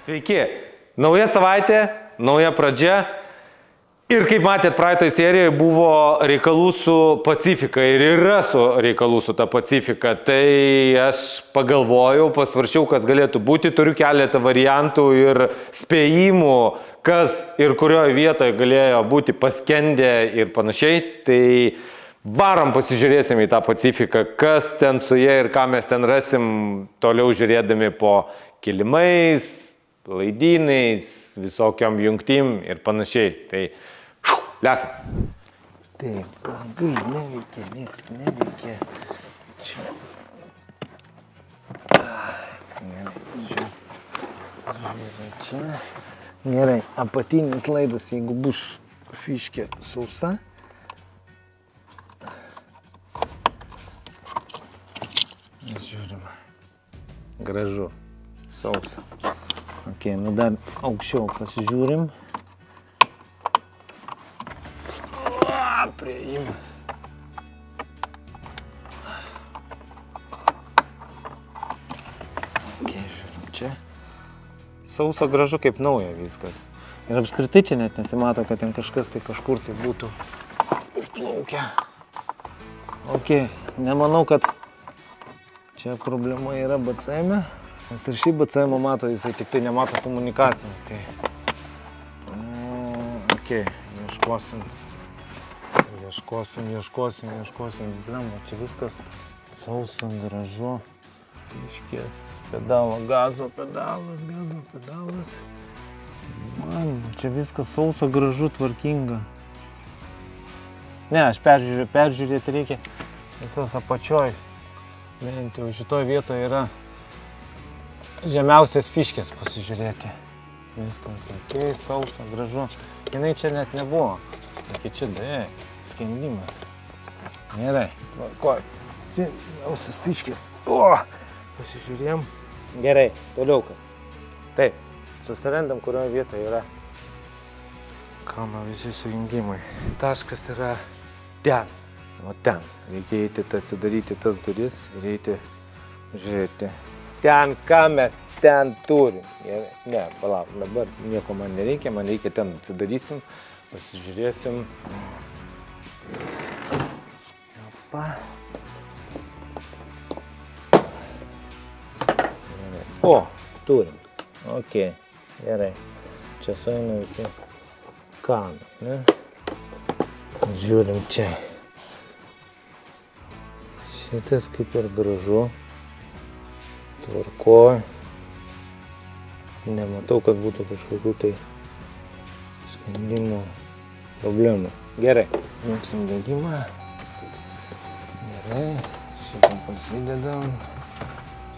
Sveiki, nauja savaitė, nauja pradžia ir kaip matėt praeitoj serijoje buvo reikalų su Pacifika ir yra su reikalų su ta Pacifika, tai aš pagalvojau, pasvaršiau, kas galėtų būti, turiu keletą variantų ir spėjimų, kas ir kurioje vietoje galėjo būti paskendę ir panašiai, tai varom pasižiūrėsim į tą Pacifiką, kas ten su ja ir ką mes ten rasim, toliau žiūrėdami po kilimais, laidynais, visokiom jungtim ir panašiai. Tai lekiam. Taip, langai neveikia, nieks neveikia. Čia. Gerai, čia. Gerai, apatinis laidas, jeigu bus fiškė sausa. Žiūrim. Gražu. Sausa. Ok, nu dar aukščiau pasižiūrim. Priėjimas. Ok, žiūrim čia. Sausa gražu kaip nauja viskas. Ir apskritai čia net nesimato, kad ten kažkas tai kažkur tai būtų užplaukę. Ok, nemanau, kad čia problema yra BCM. Nes ir šį BCM mato, jisai tik tai nemato komunikacijos. Tai... Ok, ieškosim. Blemba, čia viskas sausa, gražu. Iškės pedalo, gazo pedalas. Man, čia viskas sausa, gražu, tvarkinga. Ne, aš peržiūrėti reikia visas apačioj. Bent jau šitoj vietoje yra žemiausias fiškės pasižiūrėti. Viskas ok, sausa, gražu. Jinai čia net nebuvo. Iki čia dėja, skendimas. Gerai, tvarkoj. Čia žemiausias fiškės. O, pasižiūrėjom. Gerai, toliau kas. Taip, susirandam, kurioje vietoje yra kano visi sujungimai. Taškas yra ten. O ten. Reikia eiti, atsidaryti tas duris ir eiti žiūrėti. Ten, ką mes ten turim. Ne, palauk, dabar nieko man nereikia, man reikia ten atsidarysim, pasižiūrėsim. Opa. O, turim. Ok, gerai. Čia sueina visi kanai, ne? Žiūrim čia. Šitas kaip ir gražu. Tvarkoj. Nematau, kad būtų kažkokių tai skendimo problemų. Gerai. Jungsim degimą. Gerai. Šitą pasidedam.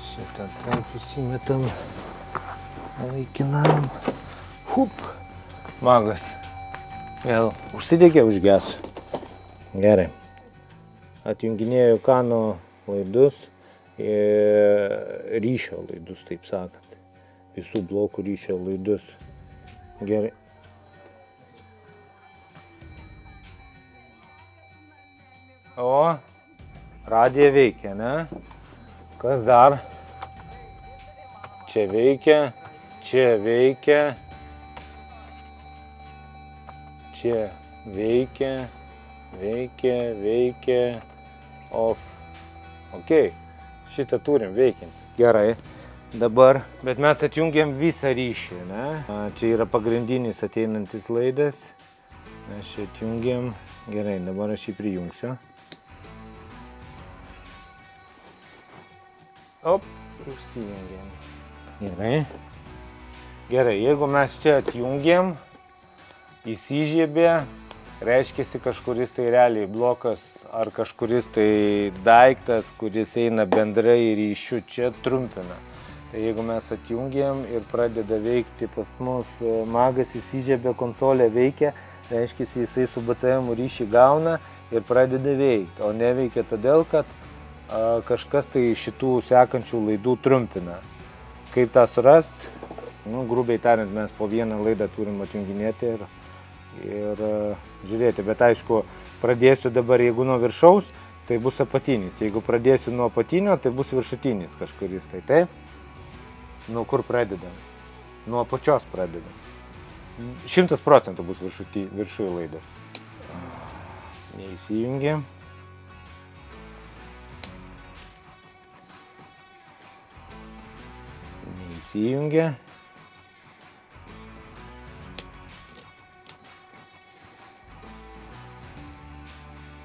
Šitą taip įsimetam. Laikinam. Hup. Magas. Vėl užsidegė, užgesu. Gerai. Atjunginėjau kano laidus. Ryšio laidus, taip sakant. Visų blokų ryšio laidus. Gerai. O, radija veikia, ne? Kas dar? Čia veikia, čia veikia. Čia veikia, veikia. Off. Ok. Šitą turim veikiant. Gerai. Dabar, bet mes atjungiam visą ryšį, ne? Čia yra pagrindinis ateinantis laidas. Mes čia atjungiam. Gerai, dabar aš jį prijungsiu. Op, užsijungiam. Gerai. Gerai, jeigu mes čia atjungiam, įsižiebė, reiškiasi kažkuris tai realiai blokas ar kažkuris tai daiktas, kuris eina bendrai ryšiu, čia trumpina. Tai jeigu mes atjungiam ir pradeda veikti pas mus magas, įsižiebė, konsolė veikia, reiškiasi jisai su BCM ryšį gauna ir pradeda veikti. O neveikia todėl, kad kažkas tai šitų sekančių laidų trumpina. Kaip tą surast? Nu, grubiai tariant, mes po vieną laidą turim atjunginėti ir žiūrėti, bet aišku, pradėsiu dabar, jeigu nuo viršaus, tai bus apatinis, jeigu pradėsiu nuo apatinio, tai bus viršutinis kažkuris, tai taip. Nuo kur pradedam? Nuo pačios pradedam. 100% bus viršuje laidas. Neįsijungiam. Neįsijungia.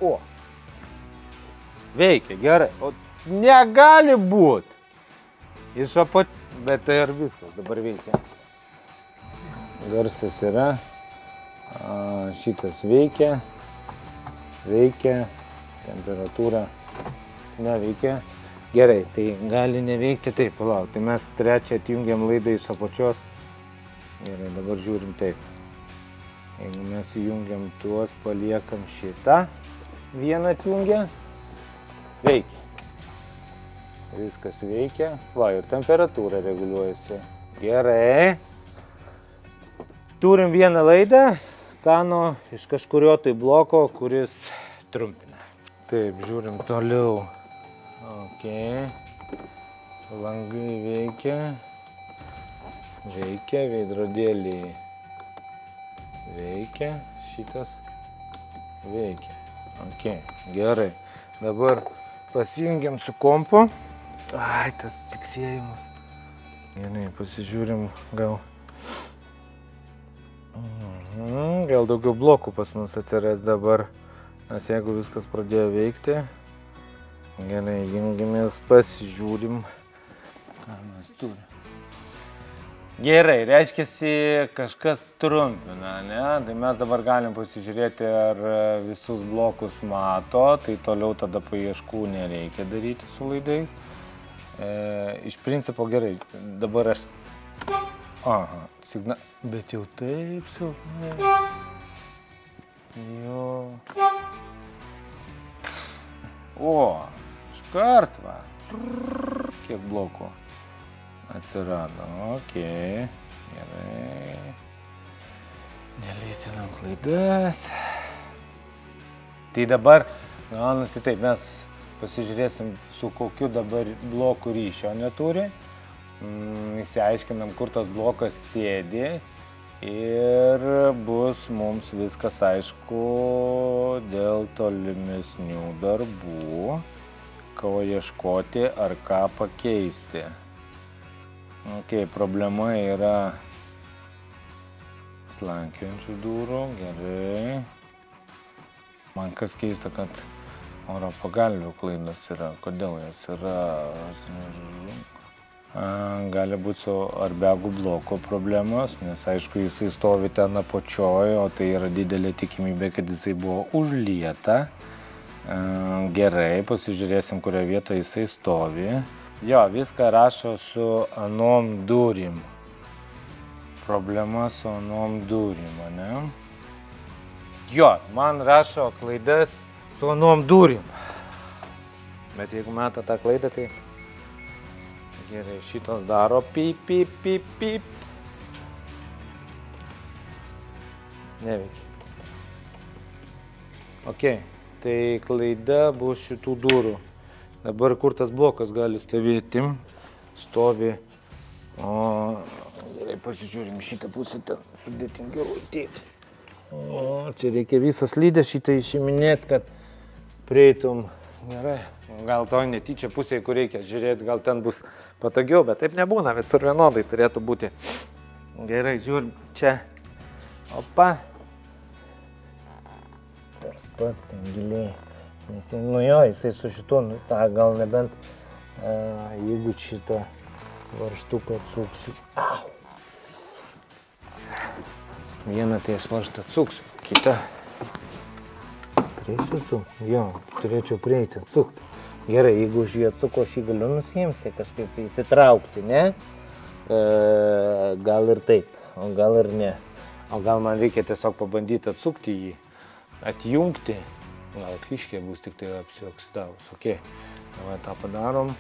O. Veikia, gerai. O negali būt. Iš apačios. Bet tai ir viskas dabar veikia. Garsas yra. Šitas veikia. Veikia. Temperatūra neveikia. Gerai, tai gali neveikti. Taip, palauk. Tai mes trečią atjungiam laidą iš apačios. Gerai, dabar žiūrim taip. Jeigu mes įjungiam tuos, paliekam šitą. Vieną atjungia. Veikia. Viskas veikia. Va, ir temperatūra reguliuojasi. Gerai. Turim vieną laidą. Kano iš kažkurio tai bloko, kuris trumpina. Taip, žiūrim toliau. Ok. Langai veikia. Veikia, veidrodėliai. Veikia. Šitas veikia. Ok, gerai. Dabar pasijungiam su kompu. Ai, tas tiksėjimas. Gerai, pasižiūrim gal. Gal daugiau blokų pas mus atsiras dabar. Nes jeigu viskas pradėjo veikti. Gerai, jungiamės, pasižiūrim. Ką mes turim. Gerai, reiškiasi kažkas trumpina, ne? Tai mes dabar galim pasižiūrėti, ar visus blokus mato, tai toliau tada paieškų nereikia daryti su laidais. Iš principo gerai, dabar aš... Aha, bet jau taip silpnai. Jo. O, iškart va. Kiek blokų atsirado, okei, gerai. Nelytinam klaidas. Tai dabar, gaunasi taip, mes pasižiūrėsim, su kokiu dabar bloku ryšio neturi. Įsiaiškinam, kur tas blokas sėdi ir bus mums viskas aišku dėl tolimesnių darbų, ko ieškoti ar ką pakeisti. Ok, problema yra slankiojančių durų, gerai. Man kas keista, kad oro pagalvių klaidos yra. Kodėl jos yra? Gali būti su airbagų bloko problemos, nes aišku jisai stovi ten apačioj, o tai yra didelė tikimybė, kad jisai buvo užlieta. Gerai, pasižiūrėsim, kurioje vietoje jisai stovi. Jo, viską rašo su anom durim. Problema su anom durim, ne? Jo, man rašo klaidas su anom durim. Bet jeigu mato tą klaidą, tai... Gerai, šitos daro pip, pip, pip, pip. Neveikia. Ok, tai klaida bus šitų durų. Dabar kur tas blokas gali stovėti? Stovi. O, gerai, pasižiūrim šitą pusę, ten sudėtingiau įtėti. O, čia reikia visą slydę šitą išiminėti, kad prieitum. Gerai, gal to netyčia pusėje, kur reikia žiūrėti, gal ten bus patogiau, bet taip nebūna, visur vienodai turėtų būti. Gerai, žiūrim čia. Opa. Tas pats ten giliai. Nes nu jo, jisai su šituo, nu tą gal nebent, jeigu šitą varžtuką atsuksiu. Au. Vieną tai aš varžtą atsuksiu, kitą. Turėsiu atsukti? Jo, turėčiau prieiti atsukti. Gerai, jeigu aš jį atsuko, aš jį galiu nusiimti, kažkaip tai įsitraukti, ne? Gal ir taip, o gal ir ne. O gal man reikia tiesiog pabandyti atsukti jį, atjungti. Gal atliškė bus tik tai apsioksidavus. Ok, dabar tą padarom.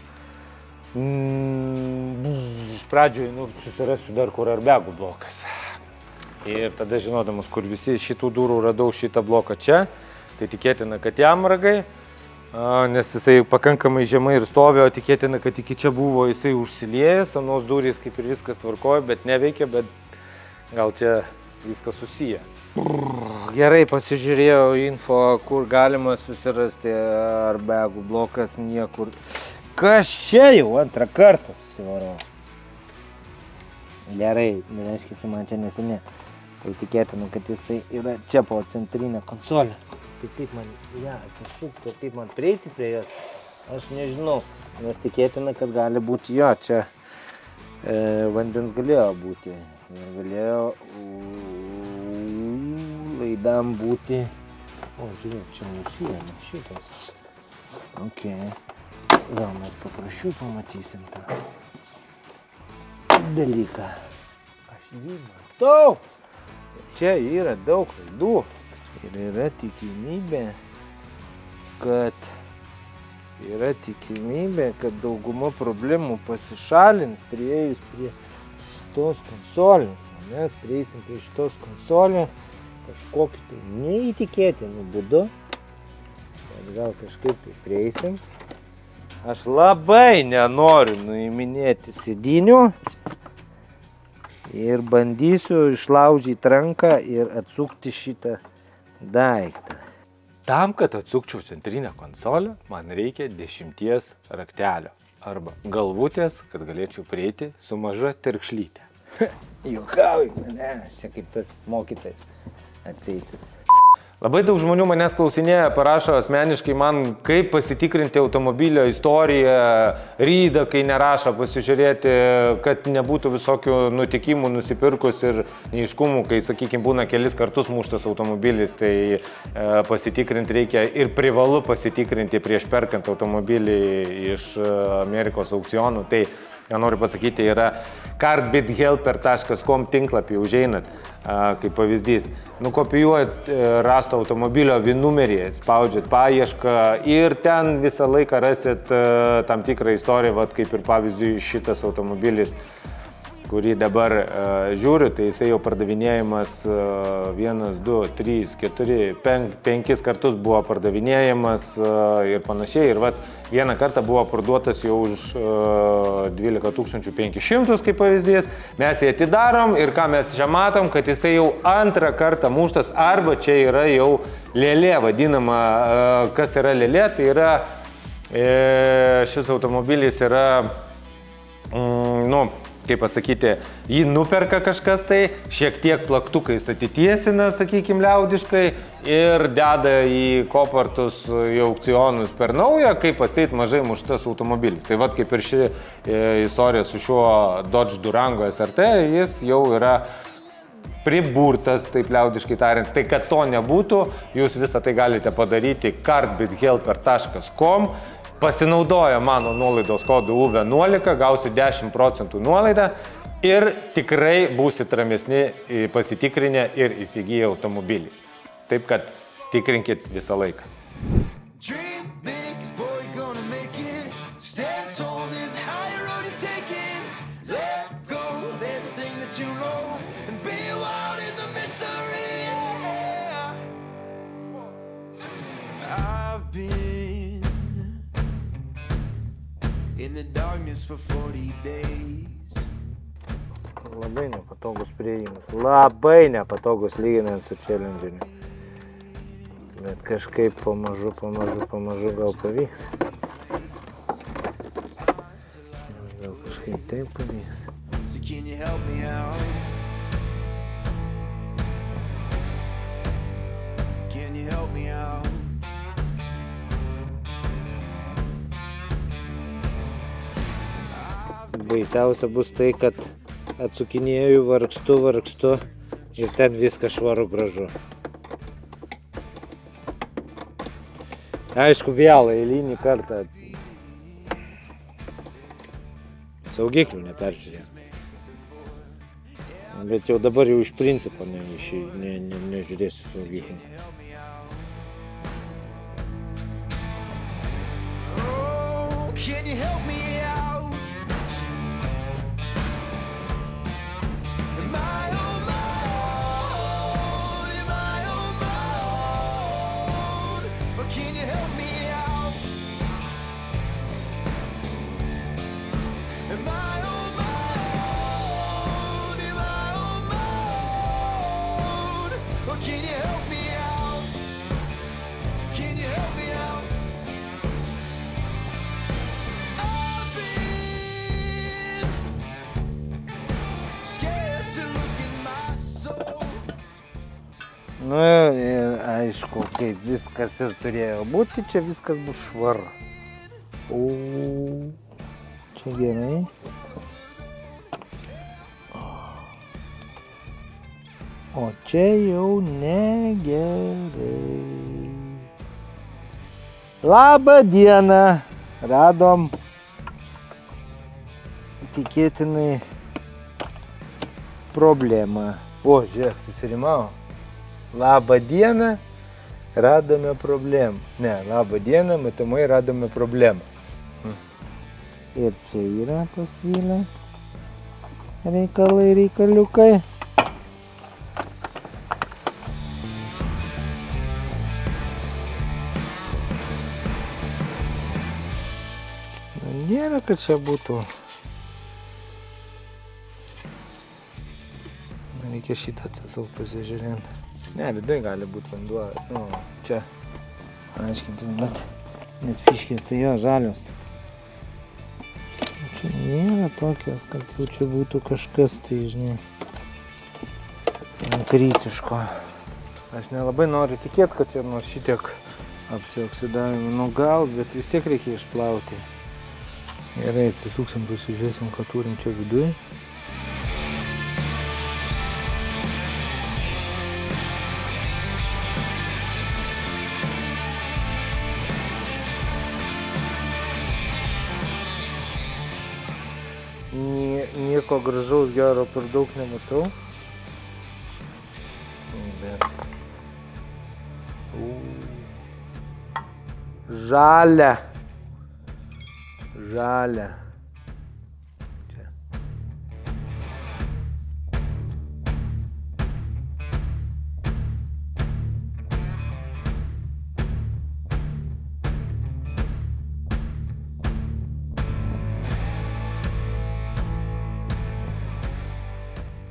Pradžioj susirasiu dar kur airbagų blokas. Ir tada žinodamas, kur visi šitų durų radau šitą bloką čia. Tai tikėtina, kad jam ragai, nes jisai pakankamai žemai ir stovėjo, tikėtina, kad iki čia buvo jisai užsiliejęs, anos durys kaip ir viskas tvarkojo, bet neveikia, bet gal čia viskas susiję. Gerai, pasižiūrėjau info, kur galima susirasti airbagų blokas, niekur. Kas čia jau antrą kartą susivarau? Gerai, reiškia, man čia neseni. Tai tikėtina, kad jisai yra čia po centrinę konsolę. Tai kaip man ją atsisukti, kaip man prieiti prie jos, aš nežinau. Nes tikėtina, kad gali būti jo, čia vandens galėjo būti. Ir galėjo laidam būti. O, žiūrėk, čia nusijama šitas. Ok. Gal mes paprašiau pamatysim tą dalyką. Aš jį matau. Čia yra daug laidų. Ir yra tikimybė, kad dauguma problemų pasišalins priėjus prie šitos konsolės. Mes prieisim prie šitos konsolės kažkokiu tai neįtikėtinu būdu. Bet gal kažkaip tai prieisim. Aš labai nenoriu nuiminėti sėdinių. Ir bandysiu išlaužyti ranką ir atsukti šitą daiktą. Tam, kad atsukčiau centrinę konsolę, man reikia 10 raktelio arba galvutės, kad galėčiau prieiti su maža terkšlyte. Juokauju, ne, čia kaip tas mokytojas atsieiti. Labai daug žmonių manęs klausinėja, parašo asmeniškai man, kaip pasitikrinti automobilio istoriją, rydą, kai nerašo, pasižiūrėti, kad nebūtų visokių nutikimų nusipirkus ir neiškumų, kai, sakykime, būna kelis kartus muštas automobilis, tai pasitikrinti reikia ir privalu pasitikrinti prieš perkant automobilį iš Amerikos aukcionų. Tai, ką noriu pasakyti, yra carbithelper.com tinklapį užeinat, kaip pavyzdys. Nukopijuojat rasto automobilio VIN numerį, spaudžiat paiešką ir ten visą laiką rasit tam tikrą istoriją, vat kaip ir pavyzdžiui šitas automobilis, kurį dabar žiūriu, tai jisai jau pardavinėjimas 1, 2, 3, 4, 5 kartus buvo pardavinėjimas ir panašiai. Ir vat vieną kartą buvo parduotas jau už 12 500 kaip pavyzdys. Mes jį atidarom ir ką mes čia matom, kad jisai jau antrą kartą muštas arba čia yra jau lėlė vadinama. Kas yra lėlė? Tai yra šis automobilis yra, kaip pasakyti, jį nuperka kažkas tai, šiek tiek plaktukais atitiesina, sakykime, liaudiškai ir deda į kopartus, į aukcionus per naują, kaip atseit mažai muštas automobilis. Tai vat kaip ir ši istorija su šiuo Dodge Durango SRT, jis jau yra priburtas, taip liaudiškai tariant. Tai kad to nebūtų, jūs visą tai galite padaryti carbithelper.com. Pasinaudoja mano nuolaidos kodu UV11, gausi 10% nuolaidą ir tikrai būsit ramesni pasitikrinę ir įsigiję automobilį. Taip kad tikrinkit visą laiką. Labai nepatogus priėjimas, labai nepatogus lyginant su Challengeriu. Bet kažkaip pamažu gal pavyks. Gal kažkaip taip pavyks. Baisiausia bus tai, kad atsukinėju, vargstu ir ten viskas švaru gražu. Aišku, vėl eilinį kartą saugiklių neperžiūrėjau. Bet jau dabar jau iš principo nežiūrėsiu saugiklių. Can you help me out? Can you help me out? I've been scared to look in my soul. Nu ir aišku, kaip viskas ir turėjo būti, čia viskas bus švaru. O, čia gerai. O čia jau negerai. Labą dieną! Radom tikėtinai problemą. O, žiūrėk, susirimau. Labą dieną, radome problemą. Ne, labą dieną, matomai radome problemą. Ir čia yra pasvylę reikaliukai. Nėra, kad čia būtų. Reikia šitą atsisaukt pasižiūrėti. Ne, vidai gali būti vanduo, nu, čia aiškintis, bet nes fiškės tai jo žalios. Čia nėra tokios, kad jau čia būtų kažkas, tai žinai, kritiško. Aš nelabai noriu tikėti, kad čia nuo šitiek apsioksidavimo, nu gal, bet vis tiek reikia išplauti. Gerai, atsisuksim, pasižiūrėsim, ką turim čia viduje. Nieko gražaus gero per daug nematau. Bet... Žalia. Žalia. Čia.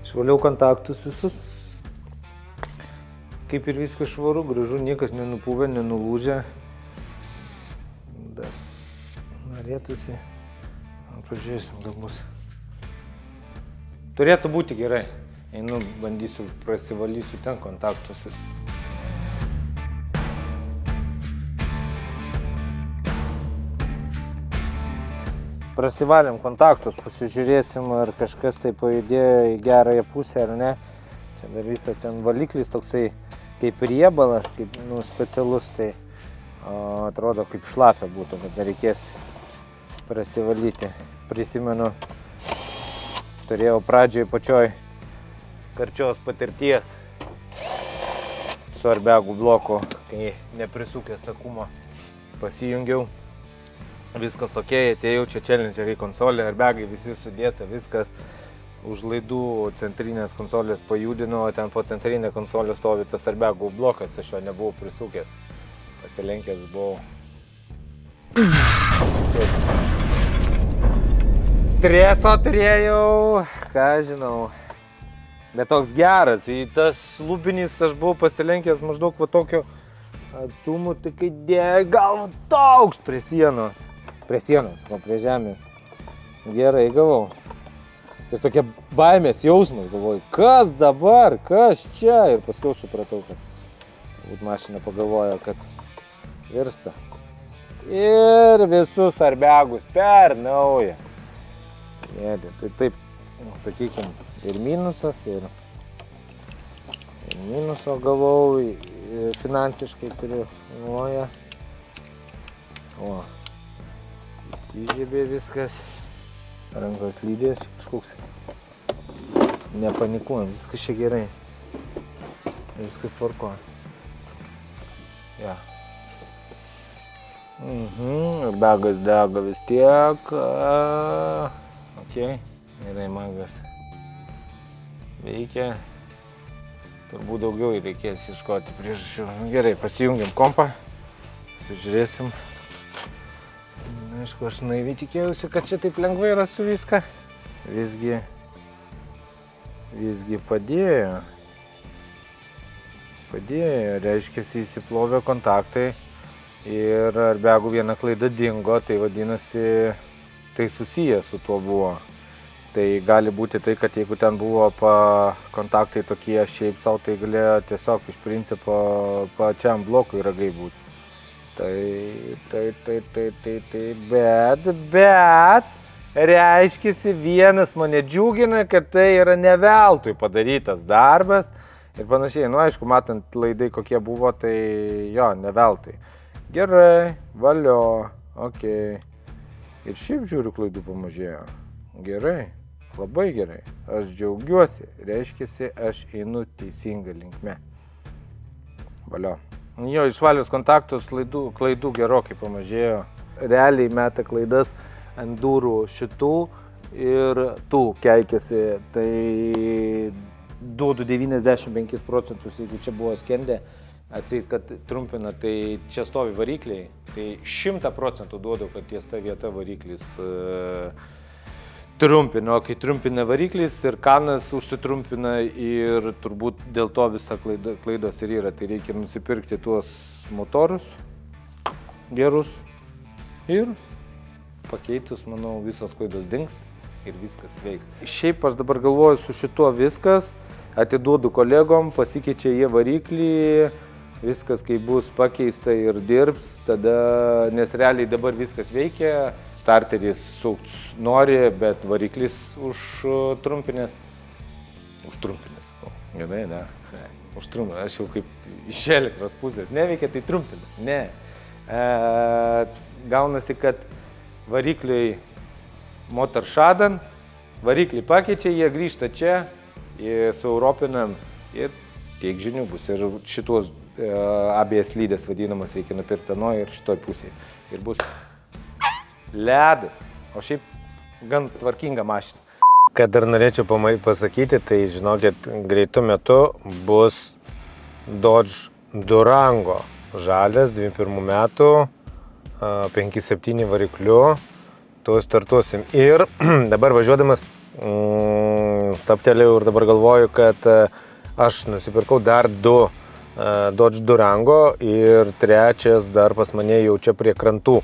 Išvaliau kontaktus visus. Kaip ir viskas švaru, gražu, niekas nenupuvę, nenulūžę. Dar norėtųsi. Pažiūrėsim, gal bus. Turėtų būti gerai. Einu, bandysiu, prasivalysiu ten kontaktus. Prasivalėm kontaktus, pasižiūrėsim, ar kažkas tai pajudėjo į gerąją pusę ar ne. Čia dar visas ten valiklis toksai kaip riebalas, kaip specialus, tai atrodo kaip šlapia būtų, kad dar reikės prasivalyti. Prisimenu, turėjau pradžioj pačioj karčios patirties su arbegų bloku, kai neprisukęs sakumo pasijungiau. Viskas ok, atėjau čia Challenger konsolė, arbegai visi sudėta, viskas už laidų centrinės konsolės pajudino, o ten po centrinė konsolė stovi tas arbegų blokas, aš jo nebuvau prisukęs, pasilenkęs buvau. Streso turėjau, ką žinau, bet toks geras, į tas lūpinys aš buvau pasilenkęs maždaug va tokio atstumu, tai kai gal toks prie sienos. Prie sienos, o prie žemės. Gerai gavau. Ir tokia baimės jausmas, galvoju, kas dabar, kas čia? Ir paskui supratau, kad turbūt mašina pagalvojo, kad virsta. Ir visus arbegus per naują. Tai taip, sakykime, ir minusas, ir minuso gavau, finansiškai turiu nuoją. O. Įžiebė viskas, rankos lydės, kažkoks, nepanikuojam, viskas čia gerai, viskas tvarkoja. Ja. Arbegas dega vis tiek, ok, gerai, magas veikia, turbūt daugiau reikės ieškoti priežasčių. Gerai, pasijungiam kompą, pasižiūrėsim. Aišku, aš naiviai tikėjausi, kad čia taip lengvai rasiu viską. Visgi padėjo. Padėjo, reiškia, įsiplovė kontaktai ir arbegų viena klaida dingo, tai vadinasi, tai susiję su tuo buvo. Tai gali būti tai, kad jeigu ten buvo kontaktai tokie šiaip savo, tai galėjo tiesiog iš principo pačiam blokui ragai būti. Bet, reiškia, vienas mane džiugina, kad tai yra ne veltui padarytas darbas ir panašiai. Nu, aišku, matant laidai kokie buvo, tai jo, ne veltui. Gerai, valio, okei. Ir šiaip žiūriu, klaidų pamažėjo. Gerai, labai gerai. Aš džiaugiuosi, reiškia, aš einu teisinga linkme. Valio. Jo, išvalius kontaktus, klaidų gerokai pamažėjo. Realiai meta klaidas ant durų šitų ir tų keikėsi. Tai duodu 95%, jeigu čia buvo skendę, atseit, kad trumpina, tai čia stovi varikliai. Tai 100% duodu, kad ties ta vieta variklis trumpina. O kai trumpina variklis ir kanas užsitrumpina ir turbūt dėl to visa klaidos ir yra. Tai reikia nusipirkti tuos motorus gerus ir pakeitus, manau, visos klaidos dings ir viskas veiks. Šiaip aš dabar galvoju su šituo viskas, atiduodu kolegom, pasikeičia jie variklį, viskas kai bus pakeista ir dirbs, tada, nes realiai dabar viskas veikia. Starteris sukt nori, bet variklis užtrumpinęs. Gerai, ne? Užtrumpinęs. Aš jau kaip iš elektros pusės. Neveikia, tai trumpina. Ne. Gaunasi, kad varikliai motor šadan, variklį pakeičia, jie grįžta čia, su Europinam ir tiek žinių bus. Ir šitos ABS lydės vadinamas reikia nupirkti tenoj ir šitoj pusėje. Ir bus ledas, o šiaip gan tvarkinga mašina. Kad dar norėčiau pasakyti, tai žinokit, greitų metu bus Dodge Durango žalias 21 metų, 5.7 varikliu, tu startuosim. Ir dabar važiuodamas staptelėjau ir dabar galvoju, kad aš nusipirkau dar 2 Dodge Durango ir trečias dar pas mane jau čia prie krantų.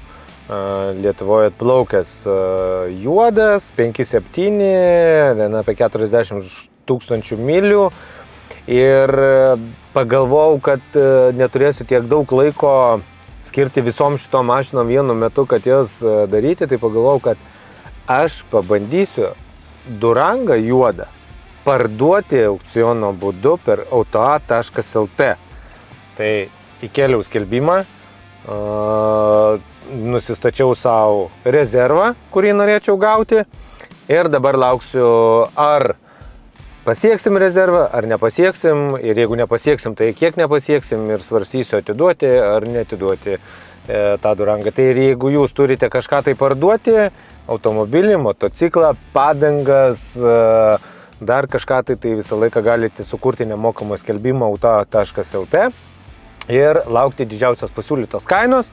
Lietuvoje atplaukęs juodas, 5.7, apie 40 000 mylių ir pagalvojau, kad neturėsiu tiek daug laiko skirti visom šitom mašinom vienu metu, kad jas daryti, tai pagalvojau, kad aš pabandysiu Durangą juodą parduoti aukciono būdu per auto.lt. Tai įkėliau skelbimą, nusistačiau savo rezervą, kurį norėčiau gauti ir dabar lauksiu, ar pasieksim rezervą, ar nepasieksim ir jeigu nepasieksim, tai kiek nepasieksim ir svarstysiu atiduoti ar neatiduoti tą Durangą. Tai ir jeigu jūs turite kažką tai parduoti, automobilį, motociklą, padangas, dar kažką tai visą laiką galite sukurti nemokamą skelbimą auto.lt ir laukti didžiausios pasiūlytos kainos.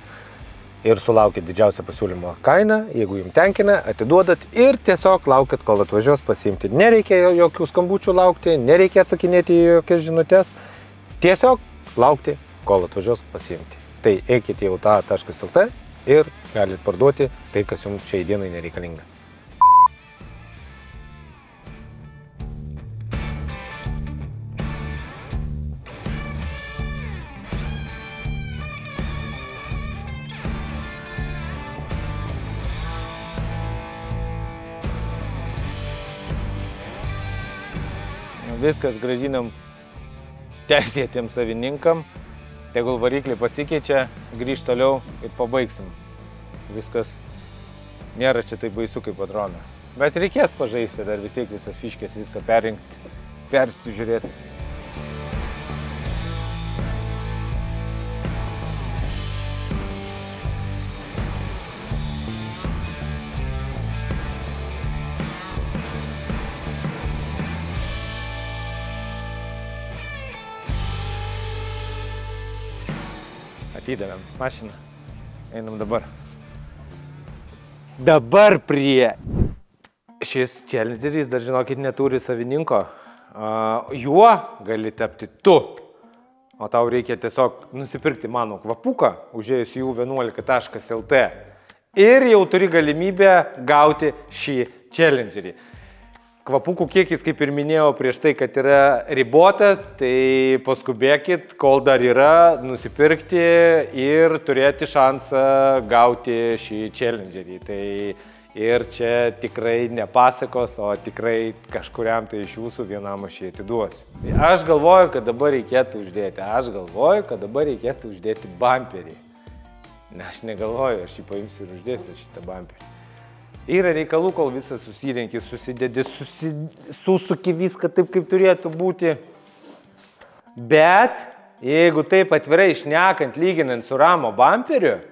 Ir sulaukit didžiausią pasiūlymo kainą, jeigu jums tenkina, atiduodat ir tiesiog laukit, kol atvažiuos pasiimti. Nereikia jokių skambučių laukti, nereikia atsakinėti į jokias žinutės, tiesiog laukti, kol atvažiuos pasiimti. Tai eikite į auto.lt ir galite parduoti tai, kas jums šiai dienai nereikalinga. Viskas grąžinam teisėtiem savininkam, tegul varikliai pasikeičia, grįžt toliau ir pabaigsim. Viskas nėra čia taip baisu, kaip atrodo. Bet reikės pažaisti dar vis tiek visas fiškės, viską perrinkti, persižiūrėti. Atidavėm mašiną. Einam dabar. Dabar prie. Šis Challengeris dar, žinokit, neturi savininko. Juo gali tapti tu. o tau reikia tiesiog nusipirkti mano kvapuką, užėjus į u11.lt ir jau turi galimybę gauti šį challengerį. Kvapukų kiekis, kaip ir minėjau prieš tai, kad yra ribotas, tai paskubėkit, kol dar yra, nusipirkti ir turėti šansą gauti šį challengerį. Tai ir čia tikrai ne pasakos, o tikrai kažkuriam tai iš jūsų vienam aš jį atiduosiu. Aš galvoju, kad dabar reikėtų uždėti bumperį. Ne, aš negalvoju, aš jį paimsiu ir uždėsiu šitą bumperį. Yra reikalų, kol visą susirenki, susidedi, susuki viską taip, kaip turėtų būti. Bet jeigu taip atvirai šnekant, lyginant su Ramo bumperiu,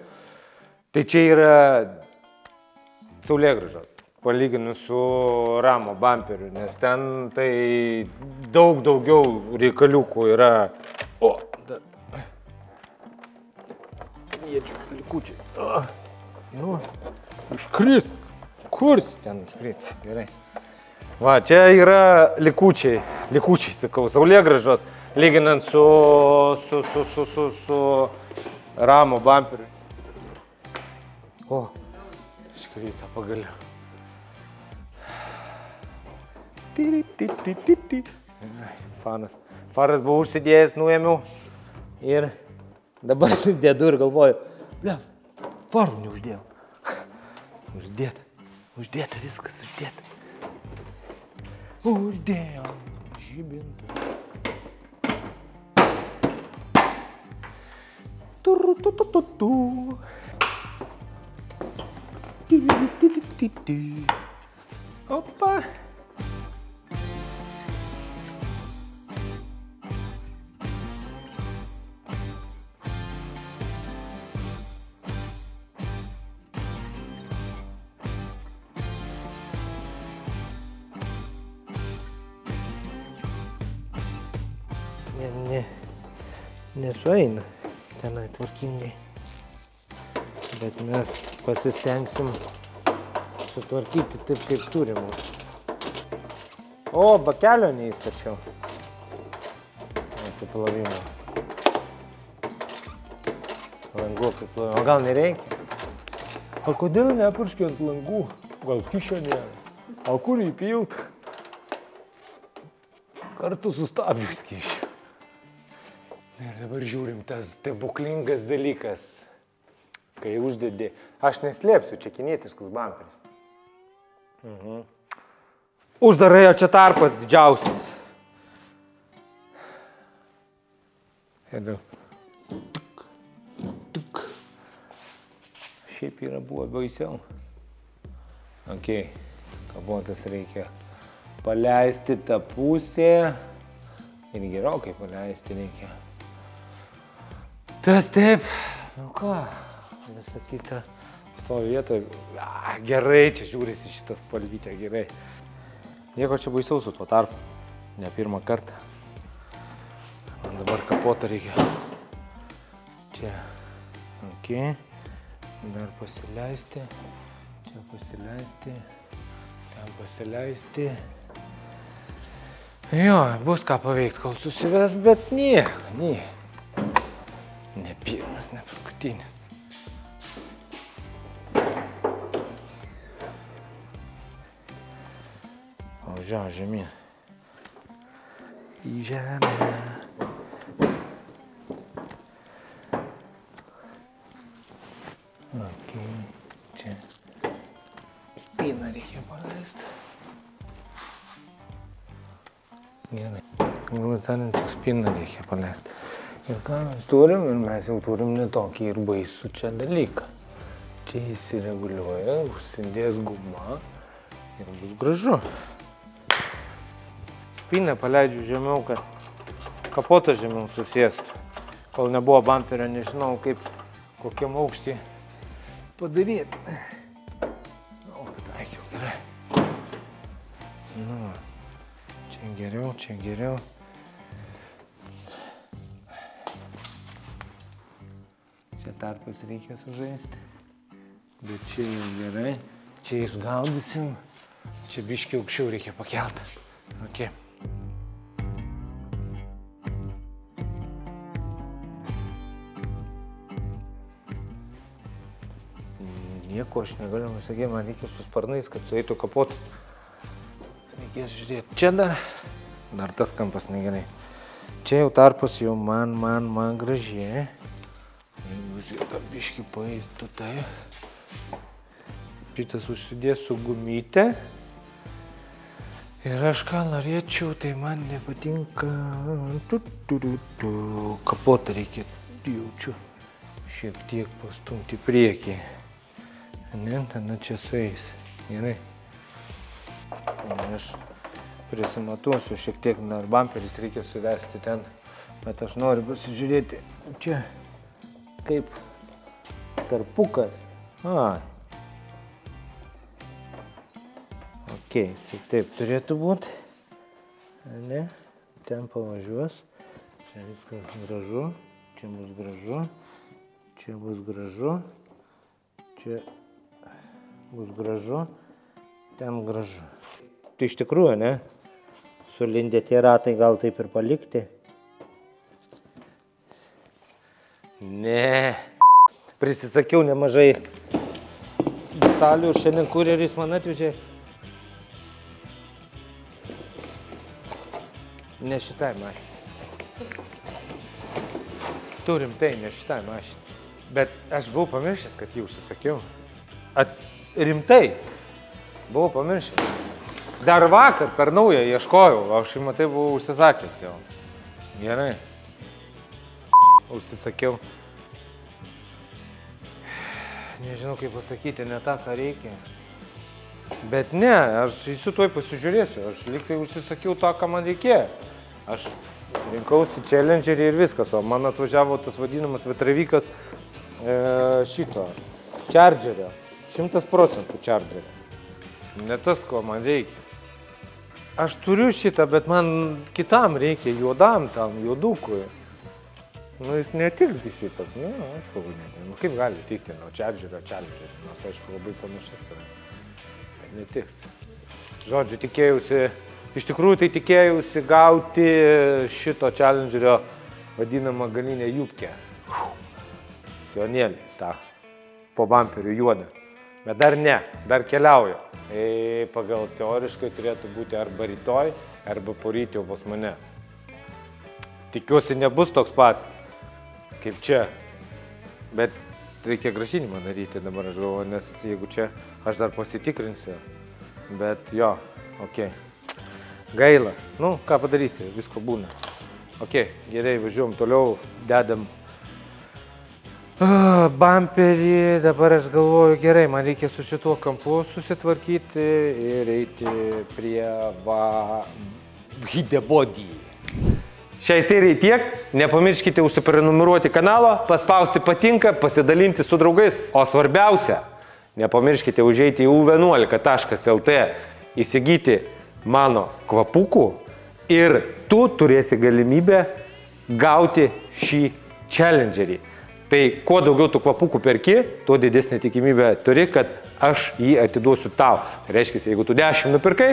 tai čia yra saulėgrąžos, palyginus su Ramo bumperiu, nes ten tai daug daugiau reikaliukų yra. O, dar. Kniedžių, likučiai. Nu, užkris. Kur ten užkrīt? Gerai. Va, čia yra likučiai, sakau, saulėgrąžos, lyginant su Ramo bumperiu. O, iškrito pagaliau. Faras buvo užsidėjęs, nuėmiau ir dabar dedu ir galvoju, ble, farų neuždėjau. Uždėta viskas, uždėta. Uždėjom žibintą. Opa. Nesueina tenai tvarkingai, bet mes pasistengsim sutvarkyti taip, kaip turim. O, bakelio neįstačiau. Kaip plovimo. Langų kaip plovimo. O gal nereikia? O kodėl nepurškiu ant langų? Gal skysčio nėra? O kur įpilt? Kartu su stabdžiu skysčiu. Ir dabar žiūrim tas stebuklingas dalykas, kai uždedi. Aš neslėpsiu, čia kinietiškas bumperis. Uždarai, o čia tarpas didžiausias. Ir šiaip yra buvo baisiau. Ok, kabotas reikia paleisti tą pusę ir gerokai paleisti reikia. Tas taip, nu ką, visą kitą stovi vietoje. Gerai, čia žiūrisi šitą spalvytę, gerai. Nieko čia baisiau su tuo tarpu, ne pirmą kartą. Man dabar kapotą reikia. Čia, ok, dar pasileisti, čia pasileisti, ten pasileisti. Jo, bus ką paveikti, kol susives, bet nieko. Ne pirmas, ne paskutinis. Važiavo žemyn. Į žemę. Ok, čia spyną reikia paleisti. Gerai. Galbūt ten tik spyną reikia paleisti. Ir ką mes turim, ir mes jau turim netokį ir baisų čia dalyką. Čia įsireguliuoja, užsidės guma ir bus gražu. Spyną paleidžiu žemiau, kad kapotas žemiau susėstų. Kol nebuvo bumperio, nežinau, kaip kokiam aukštį padaryti. O, pataikiau, gerai. Nu, čia geriau, čia geriau. Čia tarpas reikia sužaisti, bet čia jau gerai, čia išgaudysim, čia biškį aukščiau reikia pakelti. Ok. Nieko aš negaliu nusakyti, man reikia su sparnais, kad sueitų kapotas. Reikės žiūrėti. Čia dar tas kampas negerai. Čia jau tarpas jau man gražiai. Jeigu visi biški paeistų tai. Šitas užsidės su gumyte. Ir aš ką norėčiau, tai man nepatinka. Kapotą reikia, jaučiu, šiek tiek pastumti priekį. Ne, tada čia sueis. Gerai. Aš prisimatuosiu šiek tiek, dar bamperis reikia suvesti ten. Bet aš noriu pasižiūrėti čia, kaip tarpukas. Ok, taip turėtų būti. Ne, ten pavažiuos. Čia viskas gražu. Čia bus gražu. Čia bus gražu. Čia bus gražu. Ten gražu. Tai iš tikrųjų, ne? Sulindę tie ratai gal taip ir palikti. Ne. Prisisakiau nemažai detalių ir šiandien kurjeris man atvežė. Ne šitai mašinai. Turim tai, ne šitai mašinai. Bet aš buvau pamiršęs, kad jį užsisakiau. Rimtai. Buvau pamiršęs. Dar vakar per naują ieškojau, aš jį matai buvau užsisakęs jau. Gerai. Užsisakiau. Nežinau kaip pasakyti, ne tą, ką reikia. Bet ne, aš įsiu tuoj pasižiūrėsiu. Aš lyg tai užsisakiau tą, ką man reikėjo. Aš rinkausi Challengerį ir viskas, o man atvažiavo tas vadinamas vetravykas šito, Chargerio. 100% Chargerio. Ne tas, ko man reikia. Aš turiu šitą, bet man kitam reikia, juodam tam, juodukui. Nu, jis netiks šitas, nu, aš kalbu nežinau. Nu, kaip gali tikti, nuo Chargerio, nors aišku labai panašus yra. Netiks. Žodžiu, tikėjausi, iš tikrųjų tai tikėjausi gauti šito Challengerio vadinamą galinę jupkę. Sionėlį, tą, po bumperiu juodą. Bet dar ne, dar keliauju. Pagal teoriškai turėtų būti arba rytoj, arba poryt jau pas mane. Tikiuosi nebus toks pat, kaip čia. Bet reikia grąžinimą daryti dabar, aš galvoju, nes jeigu čia aš dar pasitikrinsiu. Bet jo, okei. Gaila. Nu, ką padarysi, visko būna. Okei, gerai, važiuojam toliau, dedam bumperį, dabar aš galvoju, gerai, man reikia su šituo kampu susitvarkyti ir eiti prie Hidebody. Šiai serijai tiek, nepamirškite užsiprenumeruoti kanalą, paspausti patinka, pasidalinti su draugais, o svarbiausia, nepamirškite užeiti į u11.lt, įsigyti mano kvapukų ir tu turėsi galimybę gauti šį Challengerį. Tai kuo daugiau tų kvapukų perki, tuo didesnė tikimybė turi, kad aš jį atiduosiu tau. Tai reiškia, jeigu tu 10 nupirkai,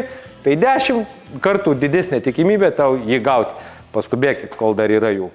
tai 10 kartų didesnė tikimybė tau jį gauti. Paskubėkit, kol dar yra jų.